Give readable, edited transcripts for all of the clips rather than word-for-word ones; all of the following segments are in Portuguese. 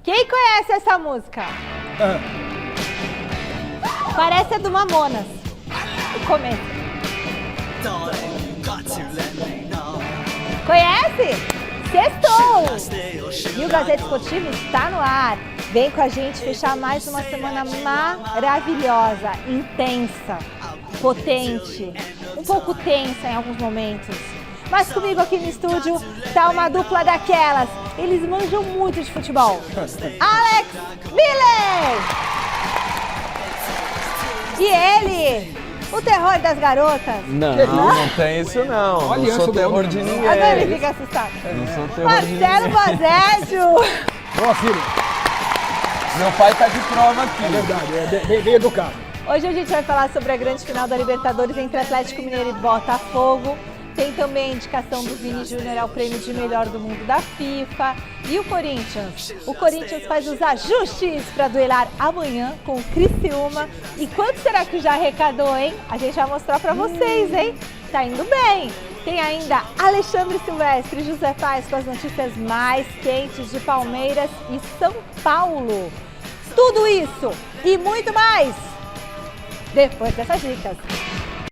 Quem conhece essa música? Parece a do Mamonas. O começo. Conhece? Sextou! E o Gazeta Esportiva está no ar. Vem com a gente fechar mais uma semana maravilhosa, intensa, potente, um pouco tensa em alguns momentos. Mas comigo aqui no estúdio tá uma dupla daquelas. Eles manjam muito de futebol. Alex Miller! E ele, o terror das garotas. Não tem isso não. Olha, não sou terror de ninguém. Agora ele fica assustado. Não sou terror de ninguém. Marcelo Bozégio! Boa, filho. Meu pai tá de prova aqui. É verdade, bem educado. Hoje a gente vai falar sobre a grande final da Libertadores entre Atlético Mineiro e Botafogo. Tem também a indicação do Vini Júnior ao prêmio de melhor do mundo da FIFA. E o Corinthians? O Corinthians faz os ajustes para duelar amanhã com o Criciúma. E quanto será que já arrecadou, hein? A gente vai mostrar para vocês, hein? Tá indo bem! Tem ainda Alexandre Silvestre e José Paes com as notícias mais quentes de Palmeiras e São Paulo. Tudo isso e muito mais depois dessas dicas.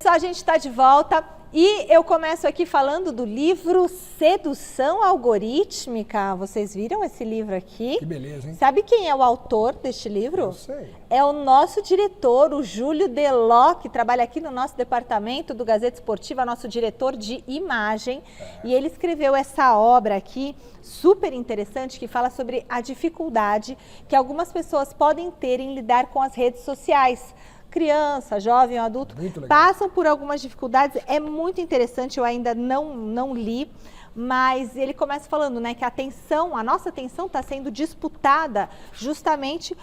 A gente está de volta e eu começo aqui falando do livro Sedução Algorítmica. Vocês viram esse livro aqui? Que beleza, hein? Sabe quem é o autor deste livro? Eu sei. É o nosso diretor, o Júlio Deló, que trabalha aqui no nosso departamento do Gazeta Esportiva, nosso diretor de imagem. E ele escreveu essa obra aqui, super interessante, que fala sobre a dificuldade que algumas pessoas podem ter em lidar com as redes sociais. Criança, jovem ou adulto, passam por algumas dificuldades. É muito interessante, eu ainda não li, mas ele começa falando, né, que a nossa atenção está sendo disputada justamente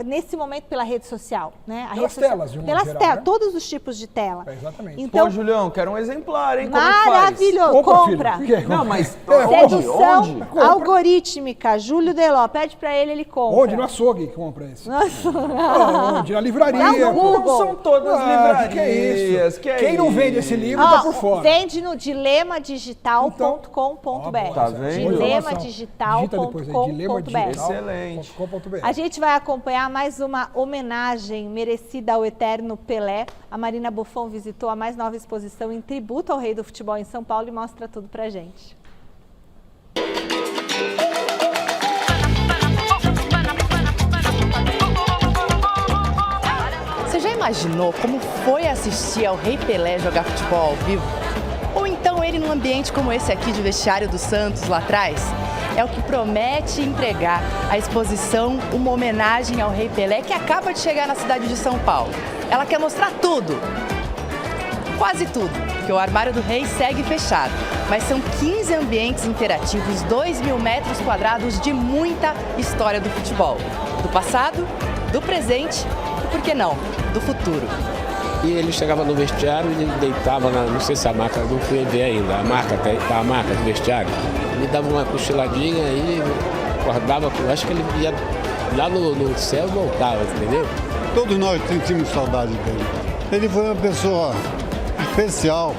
nesse momento pela rede social, né? Pelas telas, de um modo pelas geral, telas, né? todos os tipos de tela. Exatamente. Então, Pô, Julião, quero um exemplar, hein? Como maravilhoso, compra. Filho. Não, mas Sedução onde? algorítmica, Júlio Deló, pede pra ele compra. Onde? No açougue que compra esse. Nossa. Onde? Na livraria. Dá um Google. Não são todas livrarias. Que é isso? Quem não vende esse livro Ó, tá por fora. Vende no dilemadigital.com.br. Tá vendo? Dilemadigital.com.br. Excelente. A gente vai acompanhar mais uma homenagem merecida ao eterno Pelé. A Marina Buffon visitou a mais nova exposição em tributo ao rei do futebol em São Paulo e mostra tudo pra gente. Você já imaginou como foi assistir ao Rei Pelé jogar futebol ao vivo? Ou então ele num ambiente como esse aqui de vestiário do Santos lá atrás? É o que promete entregar a exposição Uma Homenagem ao Rei Pelé, que acaba de chegar na cidade de São Paulo. Ela quer mostrar tudo, quase tudo, porque o armário do rei segue fechado. Mas são 15 ambientes interativos, 2.000 metros quadrados de muita história do futebol. Do passado, do presente e, por que não, do futuro. E ele chegava no vestiário e deitava não sei se a marca, não fui ver ainda, a marca do vestiário. Ele dava uma cochiladinha e acordava, acho que ele ia lá no céu e voltava, entendeu? Todos nós sentimos saudade dele. Ele foi uma pessoa especial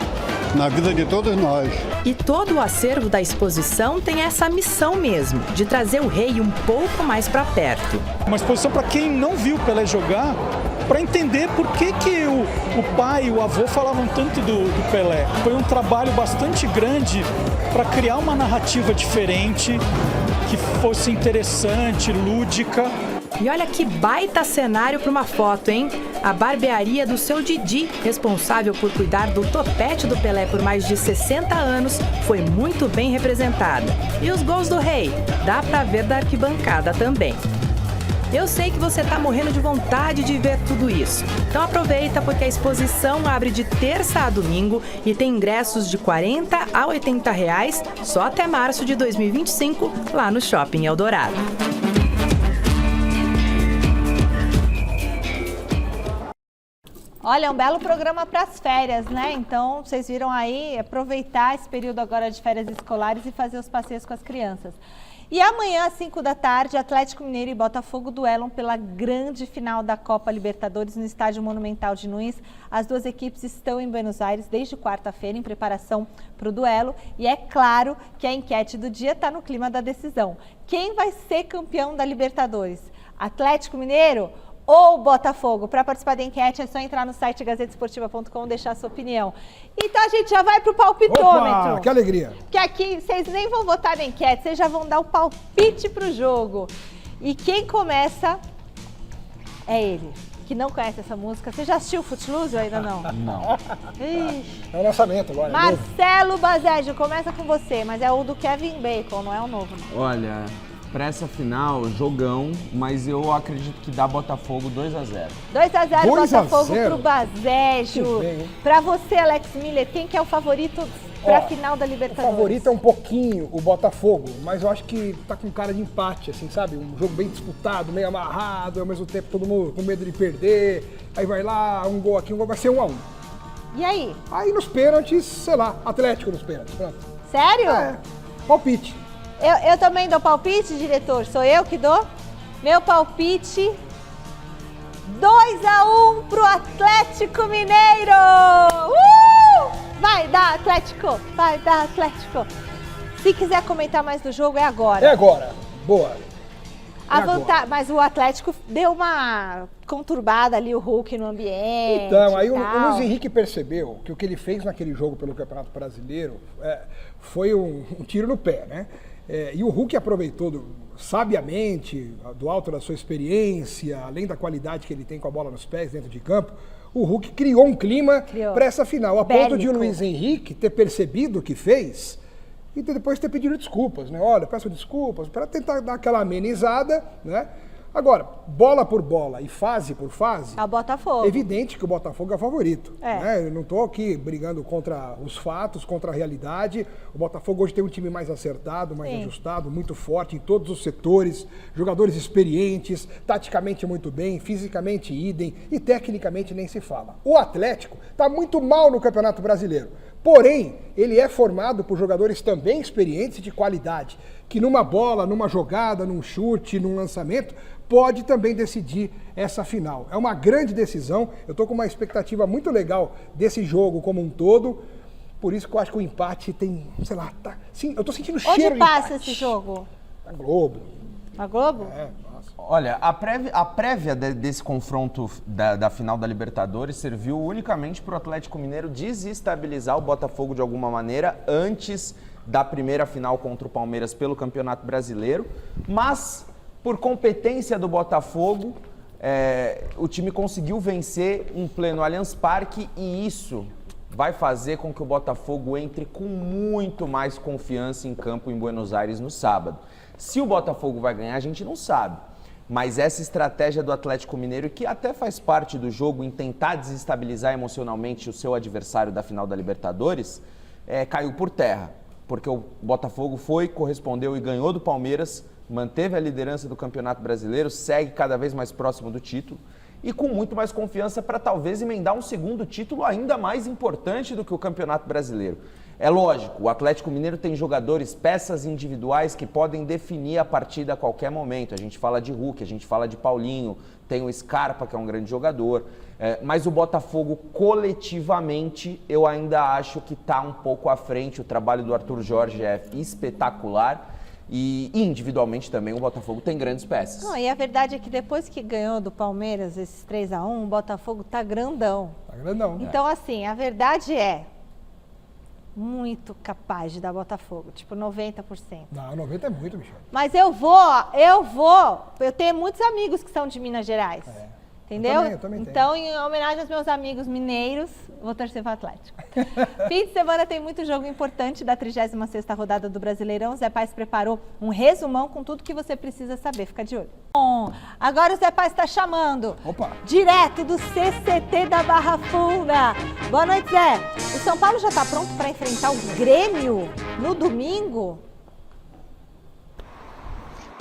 na vida de todos nós. E todo o acervo da exposição tem essa missão mesmo, de trazer o rei um pouco mais para perto. Uma exposição para quem não viu Pelé jogar, para entender por que o pai e o avô falavam tanto do Pelé. Foi um trabalho bastante grande para criar uma narrativa diferente, que fosse interessante, lúdica. E olha que baita cenário para uma foto, hein? A barbearia do seu Didi, responsável por cuidar do topete do Pelé por mais de 60 anos, foi muito bem representada. E os gols do rei? Dá para ver da arquibancada também. Eu sei que você está morrendo de vontade de ver tudo isso. Então aproveita porque a exposição abre de terça a domingo e tem ingressos de R$ 40 a R$ 80 só até março de 2025 lá no Shopping Eldorado. Olha, é um belo programa para as férias, né? Então, vocês viram aí, aproveitar esse período agora de férias escolares e fazer os passeios com as crianças. E amanhã, às 5 da tarde, Atlético Mineiro e Botafogo duelam pela grande final da Copa Libertadores no Estádio Monumental de Nunes. As duas equipes estão em Buenos Aires desde quarta-feira em preparação para o duelo. E é claro que a enquete do dia está no clima da decisão. Quem vai ser campeão da Libertadores? Atlético Mineiro ou Botafogo? Para participar da enquete é só entrar no site gazetesportiva.com e deixar a sua opinião. Então a gente já vai pro palpitômetro. Opa, que alegria. Que aqui vocês nem vão votar na enquete, vocês já vão dar o palpite pro jogo. E quem começa é ele, que não conhece essa música. Você já assistiu Footloose ou ainda não? Não. Ixi. É o lançamento agora. Marcelo Bazeggio, começa com você, mas é o do Kevin Bacon, não é o novo. Não. Olha, pra essa final, jogão, mas eu acredito que dá Botafogo 2-0. 2-0 Botafogo 2-0? pro Bazeggio. Muito bem, hein? Pra você, Alex Miller, quem que é o favorito pra final da O Libertadores? favorito é um pouquinho o Botafogo, mas eu acho que tá com cara de empate, assim, sabe? Um jogo bem disputado, meio amarrado, ao mesmo tempo todo mundo com medo de perder. Aí vai lá, um gol aqui, um gol, vai ser 1-1. E aí? Aí nos pênaltis, sei lá, Atlético nos pênaltis, pronto. Sério? É, palpite. Eu também dou palpite, diretor? Sou eu que dou? Meu palpite, 2-1 pro Atlético Mineiro! Vai dar Atlético! Vai dar Atlético! Se quiser comentar mais do jogo, é agora. É agora. Boa. Mas o Atlético deu uma conturbada ali, o Hulk no ambiente. Então, aí e o tal. Luiz Henrique percebeu que o que ele fez naquele jogo pelo Campeonato Brasileiro foi um tiro no pé, né? E o Hulk aproveitou sabiamente, do alto da sua experiência, além da qualidade que ele tem com a bola nos pés dentro de campo, o Hulk criou um clima para essa final, a ponto de o Luiz Henrique ter percebido o que fez e depois ter pedido desculpas, né? Olha, peço desculpas, para tentar dar aquela amenizada, né? Agora, bola por bola e fase por fase, É o Botafogo. é evidente que o Botafogo é o favorito. É. Né? Eu não estou aqui brigando contra os fatos, contra a realidade. O Botafogo hoje tem um time mais acertado, mais ajustado, muito forte em todos os setores, jogadores experientes, taticamente muito bem, fisicamente idem e tecnicamente nem se fala. O Atlético está muito mal no Campeonato Brasileiro. Porém, ele é formado por jogadores também experientes e de qualidade, que numa bola, numa jogada, num chute, num lançamento, pode também decidir essa final. É uma grande decisão, eu estou com uma expectativa muito legal desse jogo como um todo, por isso que eu acho que o empate tem, sei lá, sim, eu estou sentindo cheiro de Onde passa empate. esse jogo? Na Globo. Na Globo? Olha, a prévia desse confronto da final da Libertadores serviu unicamente para o Atlético Mineiro desestabilizar o Botafogo de alguma maneira antes da primeira final contra o Palmeiras pelo Campeonato Brasileiro, mas por competência do Botafogo, o time conseguiu vencer em pleno Allianz Parque e isso vai fazer com que o Botafogo entre com muito mais confiança em campo em Buenos Aires no sábado. Se o Botafogo vai ganhar, a gente não sabe. Mas essa estratégia do Atlético Mineiro, que até faz parte do jogo em tentar desestabilizar emocionalmente o seu adversário da final da Libertadores, caiu por terra. Porque o Botafogo correspondeu e ganhou do Palmeiras, manteve a liderança do Campeonato Brasileiro, segue cada vez mais próximo do título e com muito mais confiança para talvez emendar um segundo título ainda mais importante do que o Campeonato Brasileiro. É lógico, o Atlético Mineiro tem jogadores, peças individuais que podem definir a partida a qualquer momento. A gente fala de Hulk, a gente fala de Paulinho, tem o Scarpa, que é um grande jogador. Mas o Botafogo, coletivamente, eu ainda acho que está um pouco à frente. O trabalho do Arthur Jorge é espetacular. E individualmente também o Botafogo tem grandes peças. Não, e a verdade é que depois que ganhou do Palmeiras esses 3-1, o Botafogo tá grandão. Tá grandão. Então, assim, a verdade é muito capaz de dar Botafogo, tipo 90%. Não, 90 é muito, Michel. Mas eu tenho muitos amigos que são de Minas Gerais. Entendeu? Eu também então, em homenagem aos meus amigos mineiros, vou torcer para o Atlético. Fim de semana tem muito jogo importante da 36ª rodada do Brasileirão. O Zé Paz preparou um resumão com tudo que você precisa saber. Fica de olho. Bom, agora o Zé Paz está chamando. Opa. Direto do CCT da Barra Funda. Boa noite, Zé. O São Paulo já está pronto para enfrentar o Grêmio no domingo?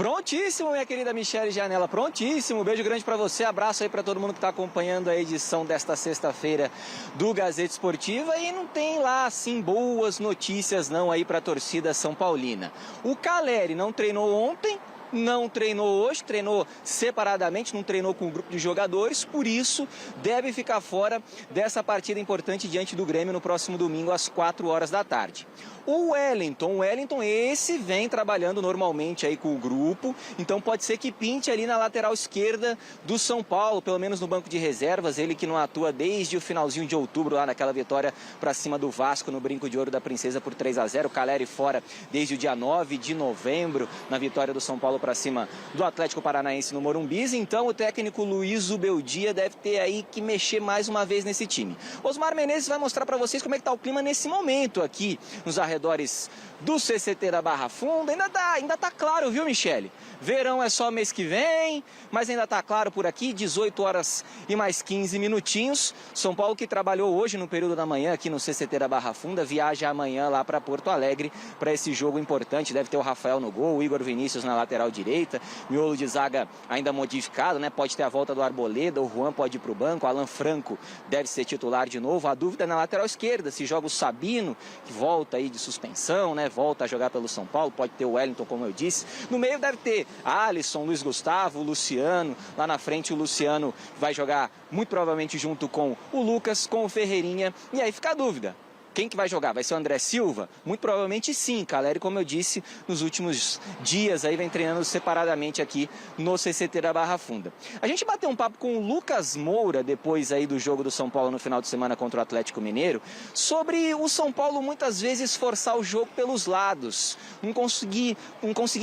Prontíssimo, minha querida Michele Janela, prontíssimo. Beijo grande para você, abraço aí para todo mundo que está acompanhando a edição desta sexta-feira do Gazeta Esportiva. E não tem lá, assim, boas notícias não aí para a torcida São Paulina. O Caleri não treinou ontem, não treinou hoje, treinou separadamente, não treinou com um grupo de jogadores, por isso deve ficar fora dessa partida importante diante do Grêmio no próximo domingo às 4 horas da tarde. O Wellington, esse vem trabalhando normalmente aí com o grupo, então pode ser que pinte ali na lateral esquerda do São Paulo, pelo menos no banco de reservas, ele que não atua desde o finalzinho de outubro, lá naquela vitória para cima do Vasco no Brinco de Ouro da Princesa por 3-0, o Caleri fora desde o dia 9 de novembro, na vitória do São Paulo para cima do Atlético Paranaense no Morumbi, então o técnico Luiz Zubeldia deve ter aí que mexer mais uma vez nesse time. Osmar Menezes vai mostrar para vocês como é que está o clima nesse momento aqui nos arredores do CCT da Barra Funda. Ainda tá claro, viu, Michele? Verão é só mês que vem, mas ainda tá claro por aqui, 18 horas e mais 15 minutinhos. São Paulo que trabalhou hoje no período da manhã aqui no CCT da Barra Funda, viaja amanhã lá para Porto Alegre para esse jogo importante. Deve ter o Rafael no gol, o Igor Vinícius na lateral direita, miolo de zaga ainda modificado, né? Pode ter a volta do Arboleda, o Juan pode ir para o banco, o Alan Franco deve ser titular de novo. A dúvida é na lateral esquerda, se joga o Sabino, que volta aí de suspensão, né? Volta a jogar pelo São Paulo, pode ter o Wellington, como eu disse. No meio deve ter Alisson, Luiz Gustavo, Luciano. Lá na frente o Luciano vai jogar muito provavelmente junto com o Lucas, com o Ferreirinha. E aí fica a dúvida. Quem que vai jogar? Vai ser o André Silva? Muito provavelmente sim. Caleri, como eu disse, nos últimos dias aí vem treinando separadamente aqui no CCT da Barra Funda. A gente bateu um papo com o Lucas Moura, depois aí do jogo do São Paulo no final de semana contra o Atlético Mineiro, sobre o São Paulo muitas vezes forçar o jogo pelos lados, não conseguir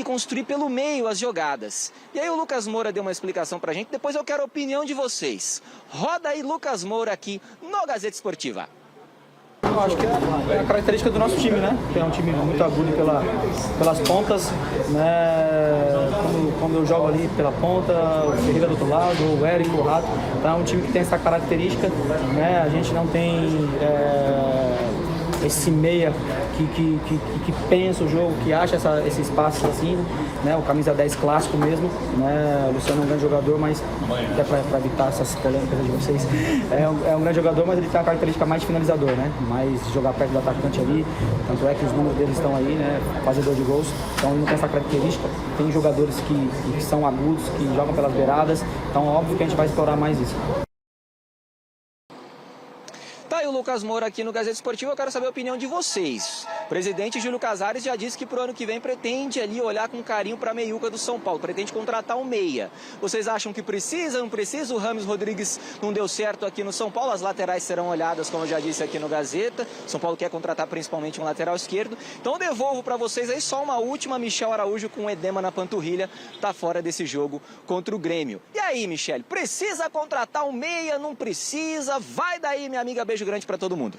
construir pelo meio as jogadas. E aí o Lucas Moura deu uma explicação pra gente, depois eu quero a opinião de vocês. Roda aí Lucas Moura aqui no Gazeta Esportiva. Eu acho que é a característica do nosso time, né? Que é um time muito agudo pelas pontas, né? Quando eu jogo ali pela ponta, o Ferreira do outro lado, o Érico, o Rato, então é um time que tem essa característica, né? A gente não tem esse meia que pensa o jogo, que acha esse espaço assim, né? O camisa 10 clássico mesmo, né? O Luciano é um grande jogador, mas até para evitar essas polêmicas de vocês, é um grande jogador, mas ele tem uma característica mais de finalizador, né? Mais jogar perto do atacante ali, tanto é que os números deles estão aí, né? Fazedor de gols, então ele não tem essa característica. Tem jogadores que são agudos, que jogam pelas beiradas, então óbvio que a gente vai explorar mais isso. Tá aí o Lucas Moura aqui no Gazeta Esportiva, eu quero saber a opinião de vocês. O presidente Júlio Casares já disse que pro ano que vem pretende ali olhar com carinho para a meiuca do São Paulo, pretende contratar um meia. Vocês acham que precisa, não precisa? O Rames Rodrigues não deu certo aqui no São Paulo, as laterais serão olhadas, como eu já disse aqui no Gazeta. São Paulo quer contratar principalmente um lateral esquerdo. Então eu devolvo para vocês aí só uma última. Michel Araújo com edema na panturrilha, tá fora desse jogo contra o Grêmio. E aí, Michele, precisa contratar um meia, não precisa? Vai daí, minha amiga, beijo grande para todo mundo.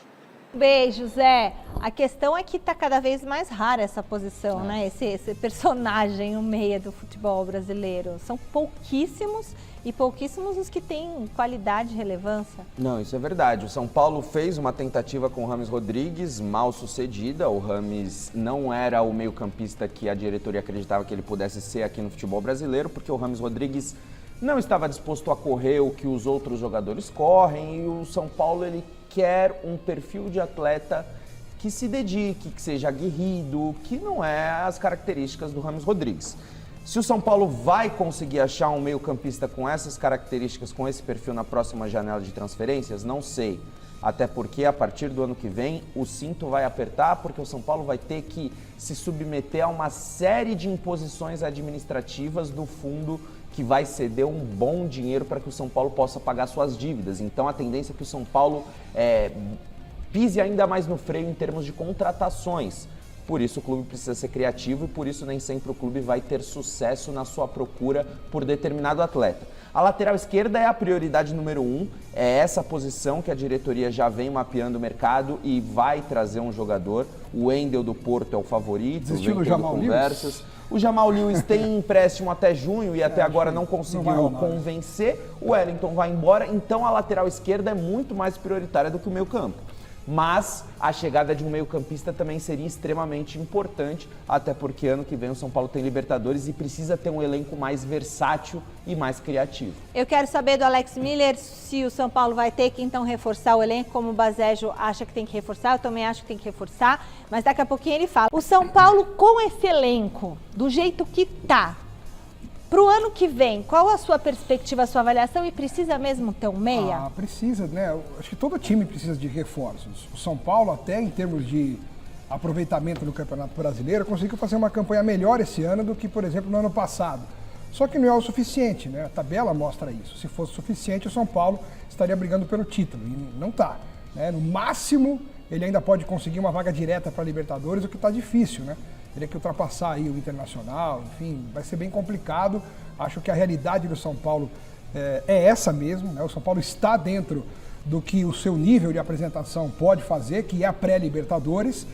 Beijo, Zé. A questão é que está cada vez mais rara essa posição, né? Esse personagem, o meia do futebol brasileiro. São pouquíssimos e pouquíssimos os que têm qualidade e relevância. Não, isso é verdade. O São Paulo fez uma tentativa com o Rames Rodrigues, mal sucedida. O Rames não era o meio-campista que a diretoria acreditava que ele pudesse ser aqui no futebol brasileiro, porque o Rames Rodrigues não estava disposto a correr o que os outros jogadores correm, e o São Paulo ele quer um perfil de atleta que se dedique, que seja aguerrido, que não é as características do Rames Rodrigues. Se o São Paulo vai conseguir achar um meio-campista com essas características, com esse perfil na próxima janela de transferências, não sei. Até porque a partir do ano que vem o cinto vai apertar, porque o São Paulo vai ter que se submeter a uma série de imposições administrativas do fundo que vai ceder um bom dinheiro para que o São Paulo possa pagar suas dívidas. Então a tendência é que o São Paulo pise ainda mais no freio em termos de contratações. Por isso o clube precisa ser criativo e por isso nem sempre o clube vai ter sucesso na sua procura por determinado atleta. A lateral esquerda é a prioridade número 1, é essa posição que a diretoria já vem mapeando o mercado e vai trazer um jogador. O Wendel do Porto é o favorito, vem tendo conversas. O Jamal Lewis tem empréstimo até junho e até agora não conseguiu convencer. O Wellington vai embora, então a lateral esquerda é muito mais prioritária do que o meio campo. mas a chegada de um meio-campista também seria extremamente importante, até porque ano que vem o São Paulo tem Libertadores e precisa ter um elenco mais versátil e mais criativo. Eu quero saber do Alex Miller se o São Paulo vai ter que então reforçar o elenco, como o Basejo acha que tem que reforçar, eu também acho que tem que reforçar, mas daqui a pouquinho ele fala. O São Paulo com esse elenco, do jeito que tá, para o ano que vem, qual a sua perspectiva, a sua avaliação e precisa mesmo ter um meia? Precisa, né? Acho que todo time precisa de reforços. O São Paulo, até em termos de aproveitamento no Campeonato Brasileiro, conseguiu fazer uma campanha melhor esse ano do que, por exemplo, no ano passado. Só que não é o suficiente, né? A tabela mostra isso. Se fosse suficiente, o São Paulo estaria brigando pelo título. E não está, né? No máximo, ele ainda pode conseguir uma vaga direta para a Libertadores, o que está difícil, né? Teria que ultrapassar aí o Internacional, enfim, vai ser bem complicado. Acho que a realidade do São Paulo é essa mesmo, né? O São Paulo está dentro do que o seu nível de apresentação pode fazer, que é a pré-Libertadores,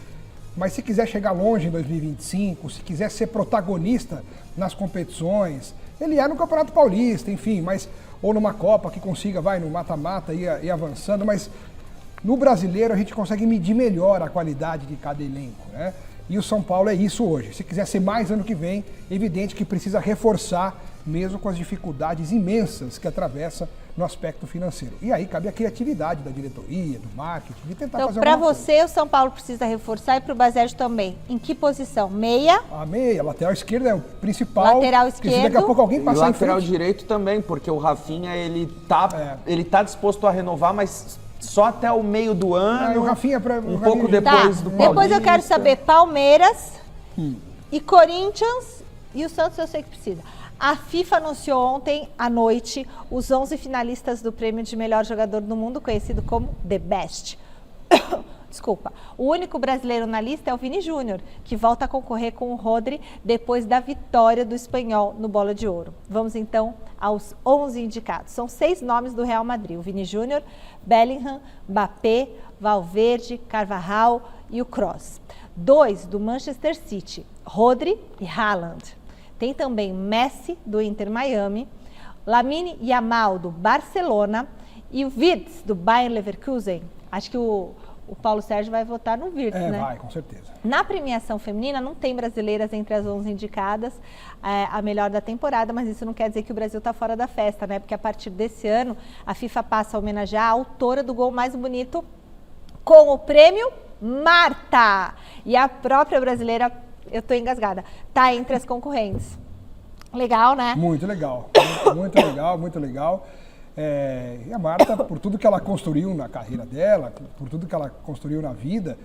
mas se quiser chegar longe em 2025, se quiser ser protagonista nas competições, ele é no Campeonato Paulista, enfim, mas ou numa Copa que consiga, vai no mata-mata e avançando, mas no Brasileiro a gente consegue medir melhor a qualidade de cada elenco, né? E o São Paulo é isso hoje. Se quiser ser mais ano que vem, é evidente que precisa reforçar, mesmo com as dificuldades imensas que atravessa no aspecto financeiro. E aí cabe a criatividade da diretoria, do marketing, de tentar então, fazer para alguma você, o São Paulo precisa reforçar e para o Basejo também. Em que posição? Meia? A meia, lateral esquerda é o principal. Lateral porque se esquerdo. daqui a pouco alguém passar E lateral em frente... direito também, porque o Rafinha, ele tá disposto a renovar, mas só até o meio do ano, o Rafinha pouco depois do Paulista. Depois eu quero saber Palmeiras e Corinthians e o Santos eu sei que precisa. A FIFA anunciou ontem à noite os 11 finalistas do prêmio de melhor jogador do mundo, conhecido como The Best. Desculpa. O único brasileiro na lista é o Vini Júnior, que volta a concorrer com o Rodri depois da vitória do Espanhol no Bola de Ouro. Vamos então aos 11 indicados. São 6 nomes do Real Madrid: o Vini Júnior, Bellingham, Mbappé, Valverde, Carvajal e o Kroos. 2 do Manchester City, Rodri e Haaland. Tem também Messi, do Inter Miami, Lamine Yamal, do Barcelona e o Wirtz, do Bayern Leverkusen. Acho que o Paulo Sérgio vai votar no Wirtz, né? Vai, com certeza. Na premiação feminina, não tem brasileiras entre as 11 indicadas, a melhor da temporada, mas isso não quer dizer que o Brasil está fora da festa, né? Porque a partir desse ano, a FIFA passa a homenagear a autora do gol mais bonito com o prêmio Marta. E a própria brasileira, eu tô engasgada, tá entre as concorrentes. Legal, né? Muito legal, muito legal, muito legal. E a Marta, por tudo que ela construiu na carreira dela, por tudo que ela construiu na vida,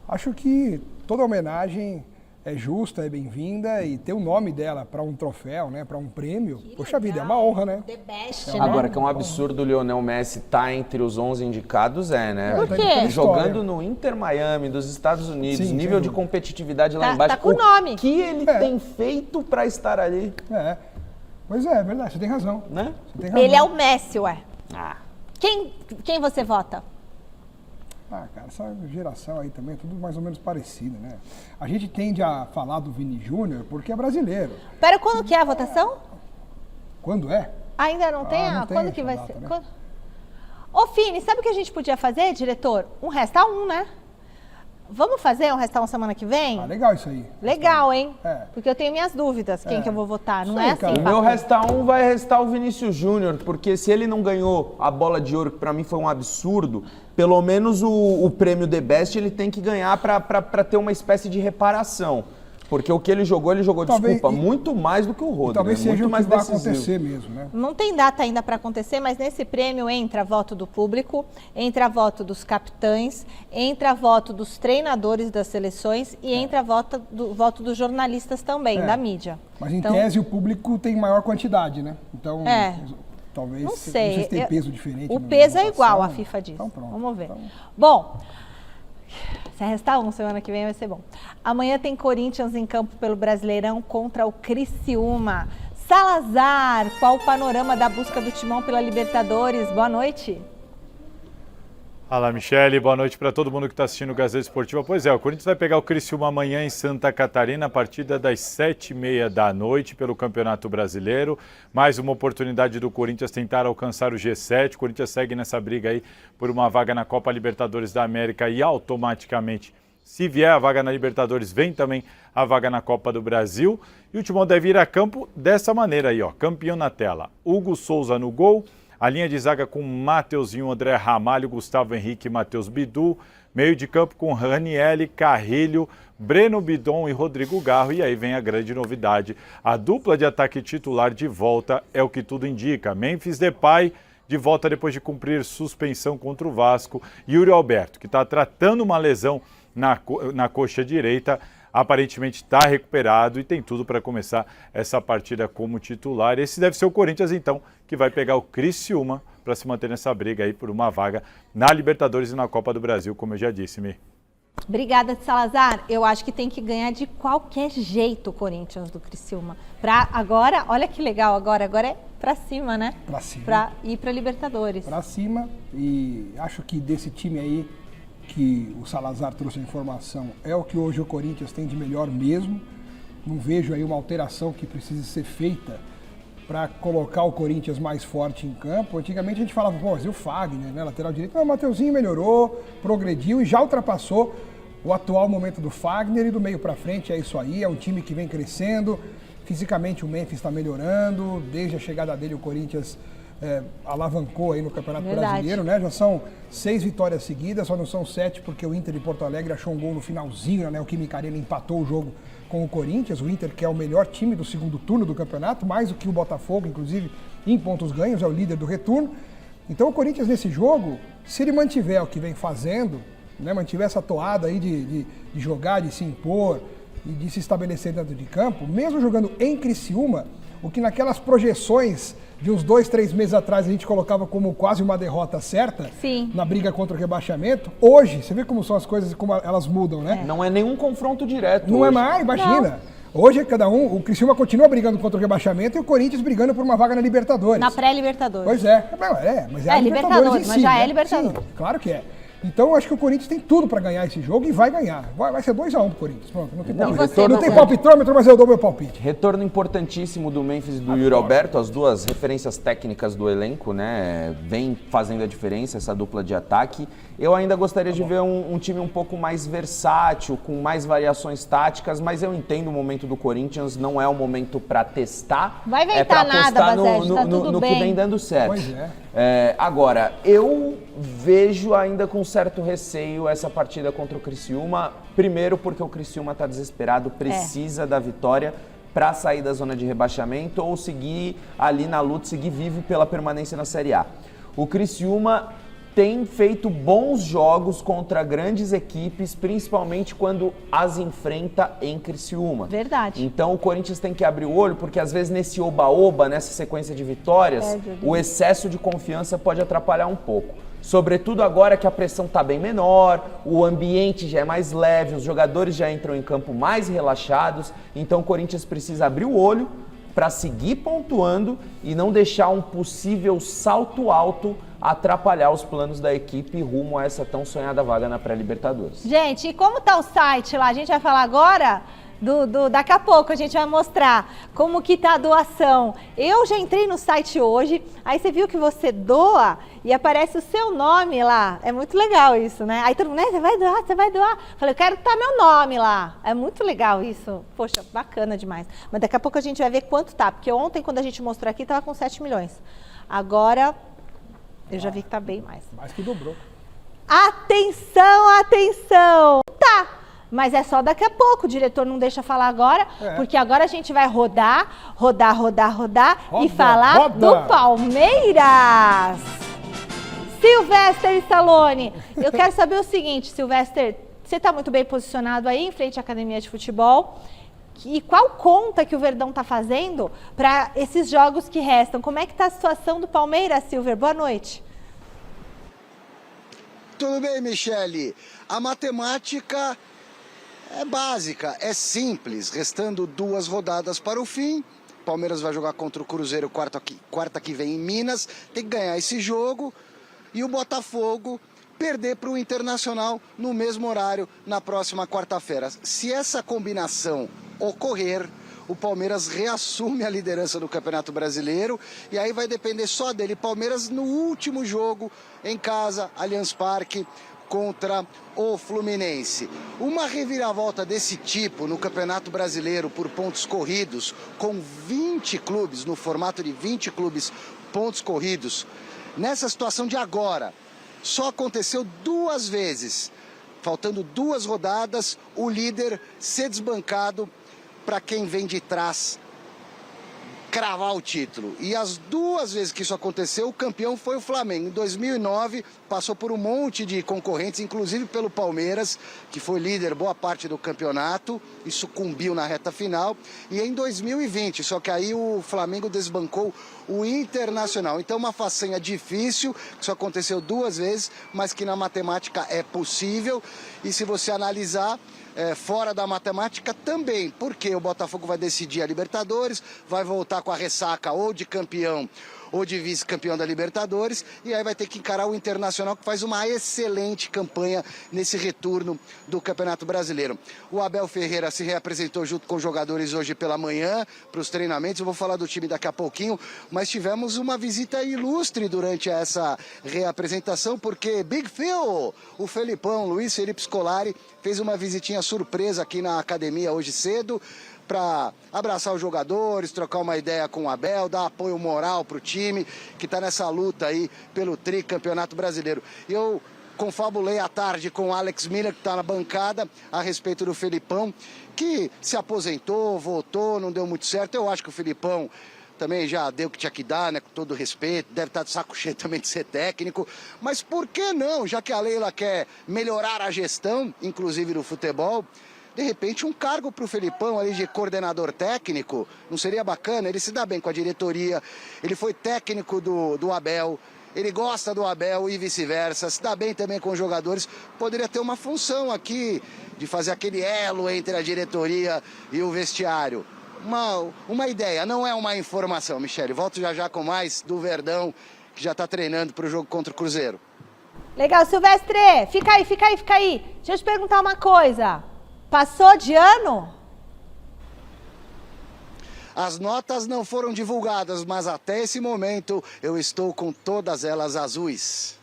acho que toda homenagem é justa, é bem-vinda, e ter o nome dela para um troféu, né, para um prêmio, poxa vida, é uma honra, né? The Best, né? Agora, que é um absurdo o Lionel Messi estar entre os 11 indicados, né? Por quê? Jogando no Inter Miami, dos Estados Unidos, Sim, nível de competitividade lá embaixo. Tá com o nome. O que ele tem feito para estar ali? Pois é verdade, você tem razão. Né? Você tem razão. Ele é o Messi, ué. Ah. Quem você vota? Cara, essa geração aí também é tudo mais ou menos parecido, né? A gente tende a falar do Vini Júnior porque é brasileiro. Pera, quando que é a votação? Quando é? Ainda não tem? Não tem Quando essa que vai data, ser? né? Quando... Ô, Fini, sabe o que a gente podia fazer, diretor? Um resta um, né? Vamos fazer um resta um semana que vem? Legal isso aí. Legal, hein? Porque eu tenho minhas dúvidas, quem que eu vou votar, não Isso é aí, assim? cara. O meu resta um vai restar o Vinícius Júnior, porque se ele não ganhou a bola de ouro, que pra mim foi um absurdo, pelo menos o prêmio The Best ele tem que ganhar pra ter uma espécie de reparação. Porque o que ele jogou, Talvez, desculpa, muito mais do que o Rodri. Talvez seja muito o que mais vai decisivo. acontecer mesmo, né? Não tem data ainda para acontecer, mas nesse prêmio entra voto do público, entra voto dos capitães, entra voto dos treinadores das seleções e entra voto dos jornalistas também, da mídia. Mas em Então, tese o público tem maior quantidade, né? Então, talvez, não sei se tem peso diferente. O na peso é votação. igual, a FIFA diz. Então, pronto. Vamos ver. Bom, se restar um, semana que vem vai ser bom. Amanhã tem Corinthians em campo pelo Brasileirão contra o Criciúma. Salazar, qual o panorama da busca do Timão pela Libertadores? Boa noite. Fala, Michele, boa noite para todo mundo que está assistindo o Gazeta Esportiva. Pois é, o Corinthians vai pegar o Criciúma amanhã em Santa Catarina, a partida das 7h30 da noite pelo Campeonato Brasileiro. Mais uma oportunidade do Corinthians tentar alcançar o G7. O Corinthians segue nessa briga aí por uma vaga na Copa Libertadores da América e automaticamente, se vier a vaga na Libertadores, vem também a vaga na Copa do Brasil. E o Timão deve ir a campo dessa maneira aí, ó, campeão na tela. Hugo Souza no gol. A linha de zaga com Mateuzinho, André Ramalho, Gustavo Henrique e Matheus Bidu. Meio de campo com Ranielli, Carrilho, Breno Bidon e Rodrigo Garro. E aí vem a grande novidade. A dupla de ataque titular de volta é o que tudo indica. Memphis Depay de volta depois de cumprir suspensão contra o Vasco. Yuri Alberto, que está tratando uma lesão na coxa direita, aparentemente está recuperado e tem tudo para começar essa partida como titular. Esse deve ser o Corinthians, então, que vai pegar o Criciúma para se manter nessa briga aí por uma vaga na Libertadores e na Copa do Brasil, como eu já disse, Mi. Obrigada, Salazar. Eu acho que tem que ganhar de qualquer jeito o Corinthians do Criciúma. Pra agora, olha que legal, agora é pra cima, né? Pra cima. Pra ir pra Libertadores. Pra cima, e acho que desse time aí que o Salazar trouxe a informação, é o que hoje o Corinthians tem de melhor mesmo. Não vejo aí uma alteração que precise ser feita para colocar o Corinthians mais forte em campo. Antigamente a gente falava, pô, mas e o Fagner, né, lateral direito? Não, o Mateuzinho melhorou, progrediu e já ultrapassou o atual momento do Fagner, e do meio para frente é isso aí, é um time que vem crescendo. Fisicamente o Memphis está melhorando, desde a chegada dele o Corinthians alavancou aí no Campeonato Brasileiro, né? Já são 6 vitórias seguidas, só não são 7 porque o Inter de Porto Alegre achou um gol no finalzinho, né? O Química Arena empatou o jogo com o Corinthians. O Inter, que é o melhor time do segundo turno do campeonato, mais do que o Botafogo, inclusive, em pontos ganhos, é o líder do retorno. Então o Corinthians nesse jogo, se ele mantiver o que vem fazendo, né? Mantiver essa toada aí de jogar, de se impor e de se estabelecer dentro de campo, mesmo jogando em Criciúma, o que naquelas projeções de uns 2, 3 meses atrás a gente colocava como quase uma derrota certa, sim, na briga contra o rebaixamento, hoje, você vê como são as coisas e como elas mudam, né? Não é nenhum confronto direto. Não hoje. é mais, imagina. Não. Hoje cada um, o Criciúma continua brigando contra o rebaixamento e o Corinthians brigando por uma vaga na Libertadores. Na pré-Libertadores. Pois é, mas é a Libertadores em si, mas já né? é Libertadores. Sim, claro que é. Então, eu acho que o Corinthians tem tudo para ganhar esse jogo e vai ganhar. Vai ser 2-1 pro Corinthians. Pronto, não tem palpite. Não tem palpitômetro, mas eu dou meu palpite. Retorno importantíssimo do Memphis e do Yuri Alberto, as duas referências técnicas do elenco, né? Vem fazendo a diferença, essa dupla de ataque. Eu ainda gostaria de ver um time um pouco mais versátil, com mais variações táticas, mas eu entendo o momento do Corinthians, não é o momento para testar. Vai inventar nada, Basete, tá tudo no bem. que vem dando certo. Pois é. Agora, eu vejo ainda com certo receio essa partida contra o Criciúma. Primeiro porque o Criciúma está desesperado, precisa da vitória para sair da zona de rebaixamento ou seguir ali na luta, seguir vivo pela permanência na Série A. O Criciúma tem feito bons jogos contra grandes equipes, principalmente quando as enfrenta em Criciúma. Verdade. Então o Corinthians tem que abrir o olho, porque às vezes nesse oba-oba, nessa sequência de vitórias, o excesso de confiança pode atrapalhar um pouco. Sobretudo agora que a pressão está bem menor, o ambiente já é mais leve, os jogadores já entram em campo mais relaxados, então o Corinthians precisa abrir o olho para seguir pontuando e não deixar um possível salto alto atrapalhar os planos da equipe rumo a essa tão sonhada vaga na pré-Libertadores. Gente, e como tá o site lá? A gente vai falar agora? Daqui a pouco a gente vai mostrar como que tá a doação. Eu já entrei no site hoje, aí você viu que você doa e aparece o seu nome lá. É muito legal isso, né? Aí todo mundo, você vai doar, você vai doar. Falei, eu quero estar meu nome lá. É muito legal isso. Poxa, bacana demais. Mas daqui a pouco a gente vai ver quanto tá, porque ontem quando a gente mostrou aqui tava com 7 milhões. Agora eu já vi que tá bem mais. Mais que dobrou. Atenção, atenção! Tá! Mas é só daqui a pouco, o diretor não deixa falar agora, porque agora a gente vai rodar e falar do Palmeiras. Silvestre Stallone, eu quero saber o seguinte, Silvestre, você está muito bem posicionado aí em frente à academia de futebol, e qual conta que o Verdão está fazendo para esses jogos que restam? Como é que está a situação do Palmeiras, Silver? Boa noite. Tudo bem, Michele. A matemática é básica, é simples. Restando 2 rodadas para o fim, Palmeiras vai jogar contra o Cruzeiro quarta que vem em Minas. Tem que ganhar esse jogo. E o Botafogo perder para o Internacional no mesmo horário na próxima quarta-feira. Se essa combinação ocorrer, o Palmeiras reassume a liderança do Campeonato Brasileiro e aí vai depender só dele. Palmeiras no último jogo em casa, Allianz Parque, contra o Fluminense. Uma reviravolta desse tipo no Campeonato Brasileiro por pontos corridos, com 20 clubes, no formato de 20 clubes, pontos corridos, nessa situação de agora, só aconteceu 2 vezes. Faltando 2 rodadas, o líder ser desbancado para quem vem de trás cravar o título. E as 2 vezes que isso aconteceu, o campeão foi o Flamengo. Em 2009, passou por um monte de concorrentes, inclusive pelo Palmeiras, que foi líder boa parte do campeonato, e sucumbiu na reta final. E em 2020, só que aí o Flamengo desbancou o Internacional. Então, uma façanha difícil, que só aconteceu 2 vezes, mas que na matemática é possível. E se você analisar, fora da matemática também, porque o Botafogo vai decidir a Libertadores, vai voltar com a ressaca ou de campeão ou de vice-campeão da Libertadores, e aí vai ter que encarar o Internacional, que faz uma excelente campanha nesse retorno do Campeonato Brasileiro. O Abel Ferreira se reapresentou junto com os jogadores hoje pela manhã para os treinamentos. Eu vou falar do time daqui a pouquinho, mas tivemos uma visita ilustre durante essa reapresentação, porque Big Phil, o Felipão, Luiz Felipe Scolari, fez uma visitinha surpresa aqui na academia hoje cedo, para abraçar os jogadores, trocar uma ideia com o Abel, dar apoio moral para o time que está nessa luta aí pelo tricampeonato brasileiro. Eu confabulei à tarde com o Alex Miller, que está na bancada, a respeito do Felipão, que se aposentou, voltou, não deu muito certo. Eu acho que o Felipão também já deu o que tinha que dar, né, com todo respeito, deve estar de saco cheio também de ser técnico, mas por que não, já que a Leila quer melhorar a gestão, inclusive do futebol, de repente um cargo para o Felipão ali de coordenador técnico, não seria bacana? Ele se dá bem com a diretoria, ele foi técnico do Abel, ele gosta do Abel e vice-versa, se dá bem também com os jogadores, poderia ter uma função aqui de fazer aquele elo entre a diretoria e o vestiário. Uma ideia, não é uma informação, Michele. Volto já com mais do Verdão, que já está treinando para o jogo contra o Cruzeiro. Legal, Silvestre, fica aí. Deixa eu te perguntar uma coisa. Passou de ano? As notas não foram divulgadas, mas até esse momento eu estou com todas elas azuis.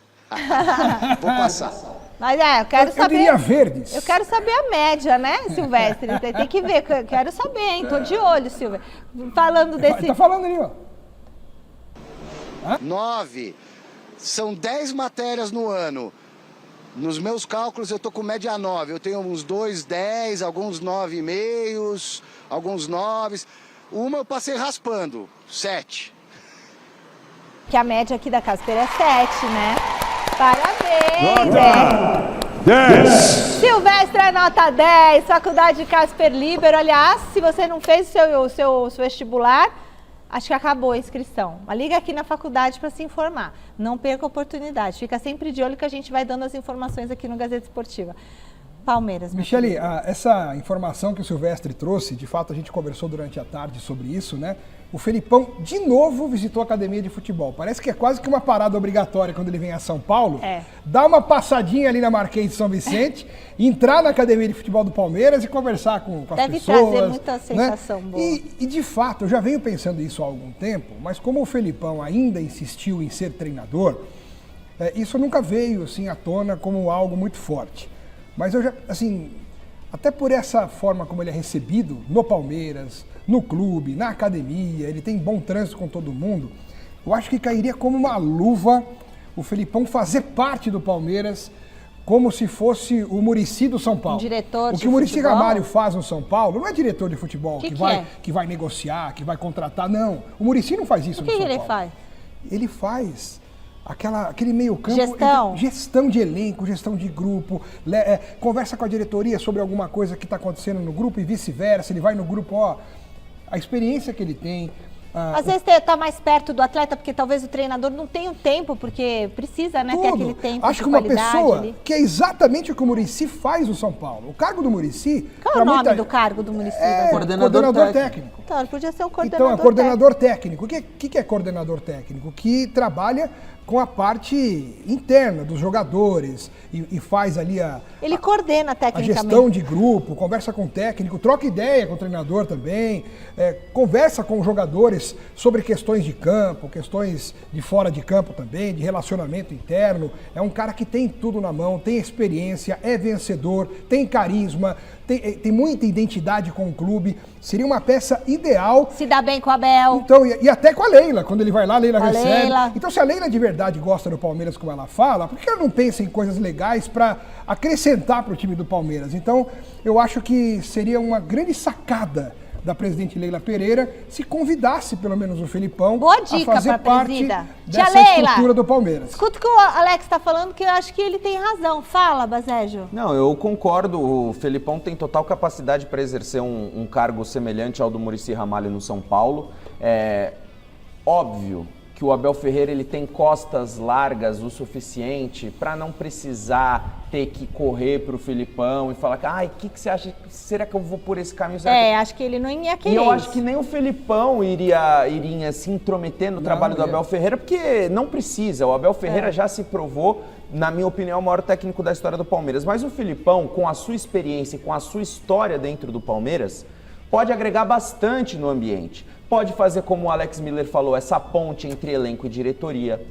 Vou passar. Mas eu quero saber. Eu diria verdes. Eu quero saber a média, né, Silvestre? Tem que ver, eu quero saber, hein? Tô de olho, Silvestre. Falando desse. Tá falando ali, ó. 9. São 10 matérias no ano. Nos meus cálculos eu tô com média 9. Eu tenho uns 2,10, alguns 9,5, alguns 9. Uma eu passei raspando, 7. Que a média aqui da Casper é 7, né? Parabéns! Nota 10! Silvestre é nota 10, Faculdade Casper Libero. Aliás, se você não fez o seu vestibular, acho que acabou a inscrição. Mas liga aqui na faculdade para se informar. Não perca a oportunidade. Fica sempre de olho que a gente vai dando as informações aqui no Gazeta Esportiva. Palmeiras. Michele, essa informação que o Silvestre trouxe, de fato a gente conversou durante a tarde sobre isso, né? O Felipão de novo visitou a academia de futebol. Parece que é quase que uma parada obrigatória quando ele vem a São Paulo. Dar uma passadinha ali na Marquês de São Vicente, entrar na academia de futebol do Palmeiras e conversar com as pessoas. Deve trazer muita sensação, né? Boa. E de fato, eu já venho pensando isso há algum tempo, mas como o Felipão ainda insistiu em ser treinador, isso nunca veio assim à tona como algo muito forte. Mas eu já, assim, até por essa forma como ele é recebido no Palmeiras, no clube, na academia, ele tem bom trânsito com todo mundo, eu acho que cairia como uma luva o Felipão fazer parte do Palmeiras como se fosse o Muricy do São Paulo. Um diretor o que o Muricy Ramalho faz no São Paulo não é diretor de futebol que vai negociar, que vai contratar, não. O Muricy não faz isso no São Paulo. O que ele faz? Ele faz aquele meio campo, gestão de elenco, gestão de grupo, conversa com a diretoria sobre alguma coisa que está acontecendo no grupo e vice-versa, ele vai no grupo, a experiência que ele tem, Às vezes tá mais perto do atleta, porque talvez o treinador não tenha o tempo, porque precisa, né, ter aquele tempo. Acho de que uma qualidade pessoa ali. que é exatamente o que o Muricy faz no São Paulo. O cargo do Muricy... Qual é o nome do cargo do Muricy? Coordenador técnico. Então, ele podia ser um Então, coordenador é coordenador técnico. O que é coordenador técnico? Que trabalha com a parte interna dos jogadores e faz ali Ele coordena a tecnicamente. gestão de grupo, conversa com o técnico, troca ideia com o treinador também, conversa com os jogadores sobre questões de campo, questões de fora de campo também, de relacionamento interno. É um cara que tem tudo na mão, tem experiência, é vencedor, tem carisma, tem muita identidade com o clube. Seria uma peça ideal. Se dá bem com a Abel. Então, e até com a Leila, quando ele vai lá, a Leila recebe. Leila. Então, se a Leila de verdade gosta do Palmeiras como ela fala, por que ela não pensa em coisas legais para acrescentar para o time do Palmeiras? Então, eu acho que seria uma grande sacada da presidente Leila Pereira se convidasse pelo menos o Felipão a fazer parte dessa estrutura do Palmeiras. Escuta o que o Alex está falando, que eu acho que ele tem razão. Fala, Basejo. Não, eu concordo. O Felipão tem total capacidade para exercer um cargo semelhante ao do Muricy Ramalho no São Paulo. É óbvio que o Abel Ferreira ele tem costas largas o suficiente para não precisar ter que correr para o Felipão e falar, o que você acha? Será que eu vou por esse caminho? Acho que ele não ia querer. E eu acho que nem o Felipão iria se intrometer no trabalho do Abel Ferreira, porque não precisa. O Abel Ferreira já se provou, na minha opinião, o maior técnico da história do Palmeiras. Mas o Felipão, com a sua experiência e com a sua história dentro do Palmeiras, pode agregar bastante no ambiente. Pode fazer, como o Alex Miller falou, essa ponte entre elenco e diretoria.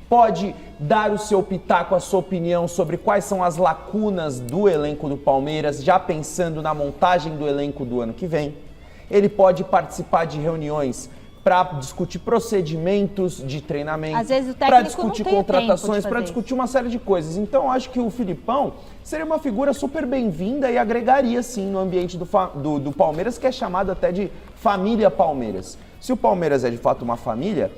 Pode dar o seu pitaco, a sua opinião sobre quais são as lacunas do elenco do Palmeiras, já pensando na montagem do elenco do ano que vem. Ele pode participar de reuniões para discutir procedimentos de treinamento, para discutir contratações, para discutir uma série de coisas. Então, eu acho que o Felipão seria uma figura super bem-vinda e agregaria, sim, no ambiente do Palmeiras, que é chamado até de família Palmeiras. Se o Palmeiras é, de fato, uma família,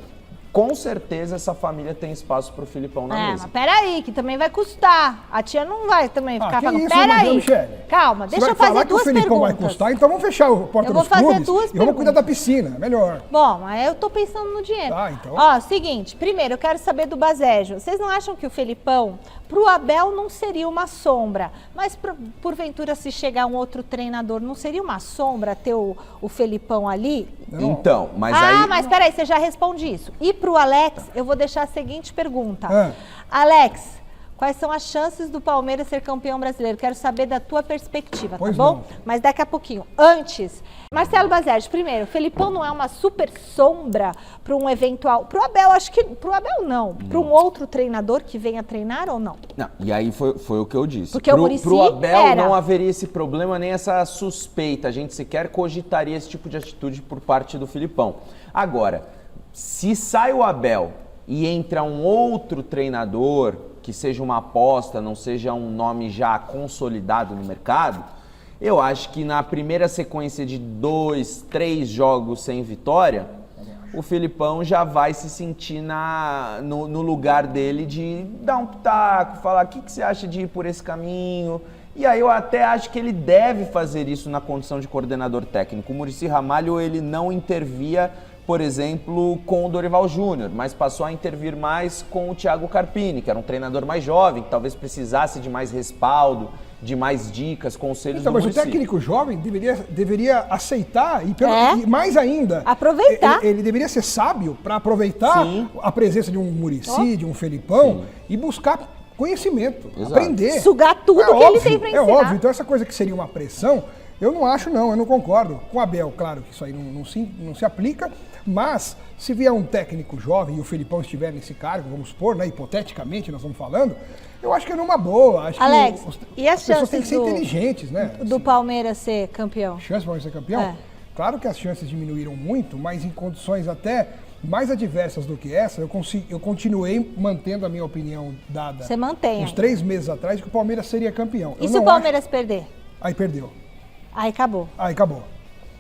com certeza essa família tem espaço para o Felipão na mesa. Mas peraí, que também vai custar. A tia não vai também ficar falando, peraí, calma, deixa eu fazer duas perguntas. Se o Felipão vai custar, então vamos fechar o porta dos clubes e vamos cuidar da piscina, melhor. Bom, mas eu tô pensando no dinheiro. Então. Seguinte, primeiro eu quero saber do Basejo. Vocês não acham que o Felipão, pro Abel não seria uma sombra, mas porventura se chegar um outro treinador, não seria uma sombra ter o Felipão ali? Não. Então, mas aí... mas peraí, você já responde isso. E pro Alex, eu vou deixar a seguinte pergunta. Alex, quais são as chances do Palmeiras ser campeão brasileiro? Quero saber da tua perspectiva, tá bom? Mas daqui a pouquinho. Antes, Marcelo Basejo, primeiro, o Felipão não é uma super sombra para um eventual... Pro Abel, acho que... Pro Abel, não. Para um outro treinador que venha treinar ou não? Não, e aí foi o que eu disse. Porque o Muricy pro Abel não haveria esse problema, nem essa suspeita. A gente sequer cogitaria esse tipo de atitude por parte do Felipão. Agora, se sai o Abel e entra um outro treinador que seja uma aposta, não seja um nome já consolidado no mercado, eu acho que na primeira sequência de 2, 3 jogos sem vitória, o Felipão já vai se sentir no lugar dele de dar um pitaco, falar o que você acha de ir por esse caminho. E aí eu até acho que ele deve fazer isso na condição de coordenador técnico. O Muricy Ramalho, ele não intervia, por exemplo, com o Dorival Júnior, mas passou a intervir mais com o Thiago Carpini, que era um treinador mais jovem, que talvez precisasse de mais respaldo, de mais dicas, conselhos do Muricy. Mas o técnico jovem deveria aceitar e mais ainda... aproveitar. Ele deveria ser sábio para aproveitar a presença de um Muricy, de um Felipão e buscar conhecimento, aprender. Sugar tudo que ele tem para ensinar. É óbvio, então essa coisa que seria uma pressão, eu não acho não, eu não concordo. Com o Abel, claro que isso aí não se aplica, mas se vier um técnico jovem e o Felipão estiver nesse cargo, vamos supor, né, hipoteticamente nós estamos falando, eu acho que é numa boa. Acho Alex, que e as pessoas têm que chances ser inteligentes, né? Do Palmeiras ser campeão? Chances do Palmeiras ser campeão? Claro que as chances diminuíram muito, mas em condições até mais adversas do que essa, eu continuei mantendo a minha opinião dada. Você mantém. Uns 3 meses atrás, de que o Palmeiras seria campeão. E se o Palmeiras perder? Aí perdeu. Aí acabou. Aí acabou.